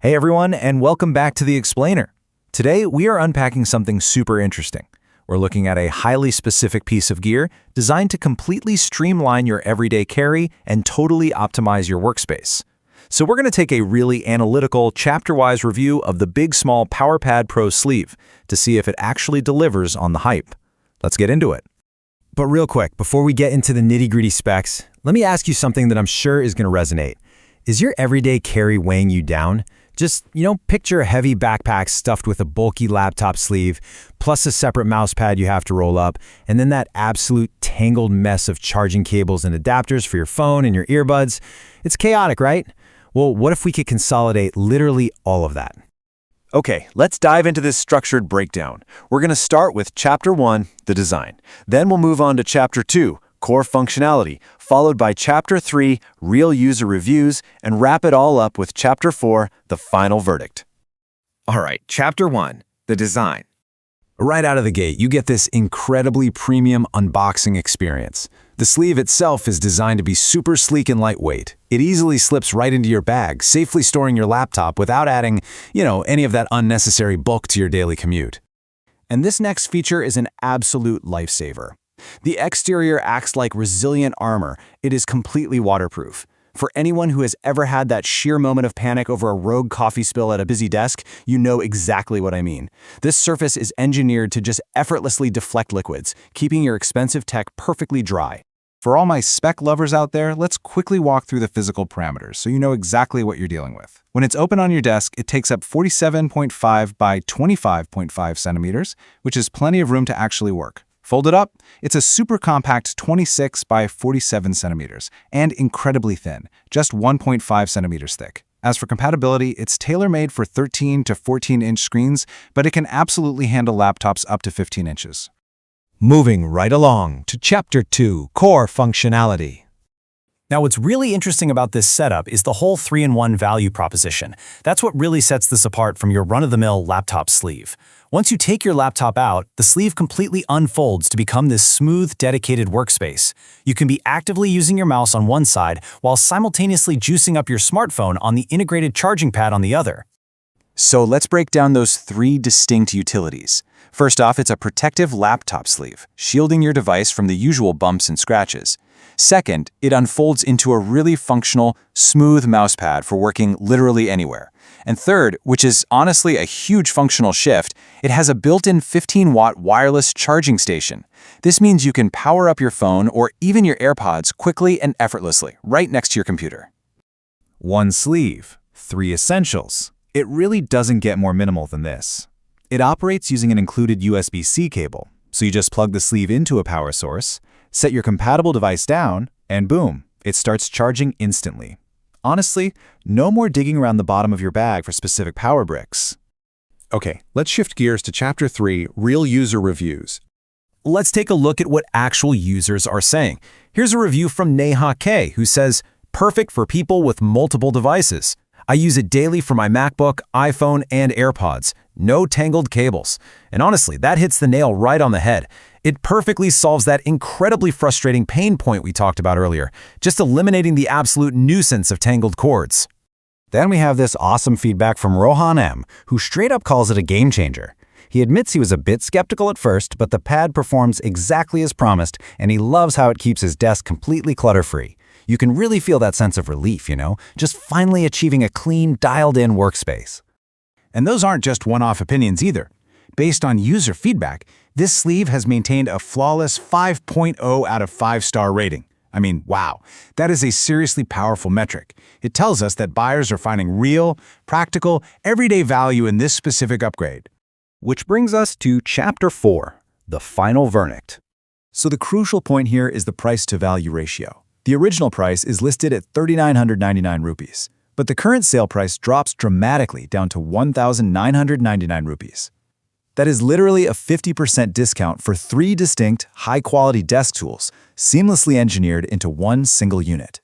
Hey everyone, and welcome back to The Explainer. Today, we are unpacking something super interesting. We're looking at a highly specific piece of gear designed to completely streamline your everyday carry and totally optimize your workspace. So we're going to take a really analytical, chapter-wise review of the Big Small Powerpad Pro sleeve to see if it actually delivers on the hype. Let's get into it. But real quick, before we get into the nitty-gritty specs, let me ask you something that I'm sure is going to resonate. Is your everyday carry weighing you down? Just, picture a heavy backpack stuffed with a bulky laptop sleeve, plus a separate mouse pad you have to roll up, and then that absolute tangled mess of charging cables and adapters for your phone and your earbuds. It's chaotic, right? Well, what if we could consolidate literally all of that? Okay, let's dive into this structured breakdown. We're going to start with Chapter 1, the design. Then we'll move on to Chapter 2, core functionality, followed by Chapter 3, real user reviews, and wrap it all up with Chapter 4, the final verdict. All right, Chapter 1, the design. Right out of the gate, you get this incredibly premium unboxing experience. The sleeve itself is designed to be super sleek and lightweight. It easily slips right into your bag, safely storing your laptop without adding, any of that unnecessary bulk to your daily commute. And this next feature is an absolute lifesaver. The exterior acts like resilient armor. It is completely waterproof. For anyone who has ever had that sheer moment of panic over a rogue coffee spill at a busy desk, you know exactly what I mean. This surface is engineered to just effortlessly deflect liquids, keeping your expensive tech perfectly dry. For all my spec lovers out there, let's quickly walk through the physical parameters so you know exactly what you're dealing with. When it's open on your desk, it takes up 47.5 by 25.5 centimeters, which is plenty of room to actually work. Folded up, it's a super compact 26 by 47 centimeters and incredibly thin, just 1.5 centimeters thick. As for compatibility, it's tailor-made for 13 to 14-inch screens, but it can absolutely handle laptops up to 15 inches. Moving right along to Chapter 2, core functionality. Now, what's really interesting about this setup is the whole 3-in-1 value proposition. That's what really sets this apart from your run-of-the-mill laptop sleeve. Once you take your laptop out, the sleeve completely unfolds to become this smooth, dedicated workspace. You can be actively using your mouse on one side while simultaneously juicing up your smartphone on the integrated charging pad on the other. So let's break down those three distinct utilities. First off, it's a protective laptop sleeve, shielding your device from the usual bumps and scratches. Second, it unfolds into a really functional, smooth mouse pad for working literally anywhere. And third, which is honestly a huge functional shift, it has a built-in 15-watt wireless charging station. This means you can power up your phone or even your AirPods quickly and effortlessly, right next to your computer. One sleeve, 3 essentials. It really doesn't get more minimal than this. It operates using an included USB-C cable, so you just plug the sleeve into a power source, set your compatible device down, and boom, it starts charging instantly. Honestly, no more digging around the bottom of your bag for specific power bricks. Okay, let's shift gears to Chapter 3, real user reviews. Let's take a look at what actual users are saying. Here's a review from Neha K, who says, "Perfect for people with multiple devices. I use it daily for my MacBook, iPhone, and AirPods. No tangled cables." And honestly, that hits the nail right on the head. It perfectly solves that incredibly frustrating pain point we talked about earlier, just eliminating the absolute nuisance of tangled cords. Then we have this awesome feedback from Rohan M, who straight up calls it a game changer. He admits he was a bit skeptical at first, but the pad performs exactly as promised, and he loves how it keeps his desk completely clutter-free. You can really feel that sense of relief, just finally achieving a clean, dialed-in workspace. And those aren't just one-off opinions either. Based on user feedback, this sleeve has maintained a flawless 5.0 out of 5-star rating. I mean, wow, that is a seriously powerful metric. It tells us that buyers are finding real, practical, everyday value in this specific upgrade. Which brings us to Chapter 4, the final verdict. So the crucial point here is the price-to-value ratio. The original price is listed at 3,999 rupees, but the current sale price drops dramatically down to 1,999 rupees. That is literally a 50% discount for 3 distinct, high-quality desk tools, seamlessly engineered into one single unit.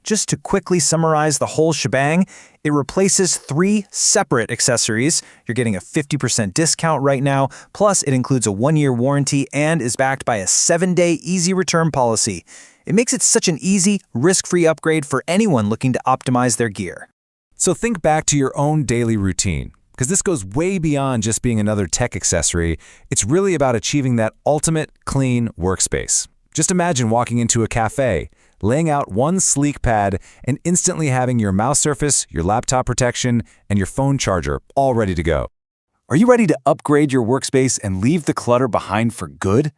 Just to quickly summarize the whole shebang, it replaces 3 separate accessories. You're getting a 50% discount right now, plus it includes a 1-year warranty and is backed by a 7-day easy return policy. It makes it such an easy, risk-free upgrade for anyone looking to optimize their gear. So think back to your own daily routine, because this goes way beyond just being another tech accessory. It's really about achieving that ultimate clean workspace. Just imagine walking into a cafe, laying out one sleek pad, and instantly having your mouse surface, your laptop protection, and your phone charger all ready to go. Are you ready to upgrade your workspace and leave the clutter behind for good?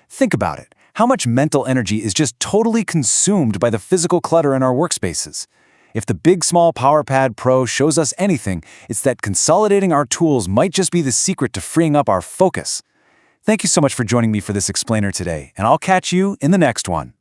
Think about it. How much mental energy is just totally consumed by the physical clutter in our workspaces? If the Big Small Powerpad Pro shows us anything, it's that consolidating our tools might just be the secret to freeing up our focus. Thank you so much for joining me for this explainer today, and I'll catch you in the next one.